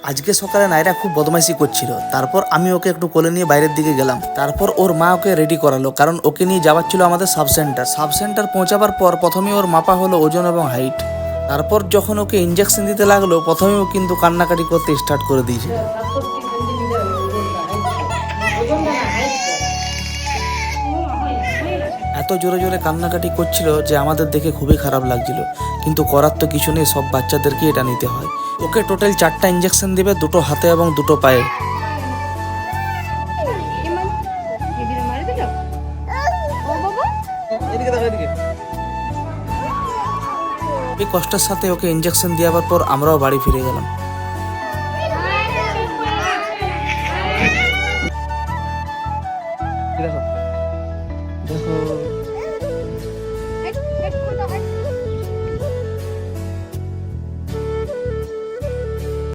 আজকে সকালে নাইরা খুব বদমাইশি করছিল, তারপর আমি ওকে একটু কোলে নিয়ে বাইরের দিকে গেলাম। তারপর ওর মা ওকে রেডি করালো, কারণ ওকে নিয়ে যাওয়ার ছিল আমাদের সাব সেন্টার পৌঁছাবার পর প্রথমে ওর মাপা হলো ওজন এবং হাইট। তারপর যখন ওকে ইঞ্জেকশন দিতে লাগলো, প্রথমেও কিন্তু কান্নাকাটি করতে স্টার্ট করে দিয়েছিল। এত জোরে জোরে কান্নাকাটি করছিল যে আমাদের দেখে খুবই খারাপ লাগছিল, কিন্তু করার তো কিছু নেই, সব বাচ্চাদেরকে এটা নিতে হয়। ওকে টোটাল 4টা ইঞ্জেকশন দেবে, 2টো হাতে এবং 2টো পায়ে। এই কষ্টের সাথে ওকে ইঞ্জেকশন দেওয়ার পর আমরাও বাড়ি ফিরে গেলাম।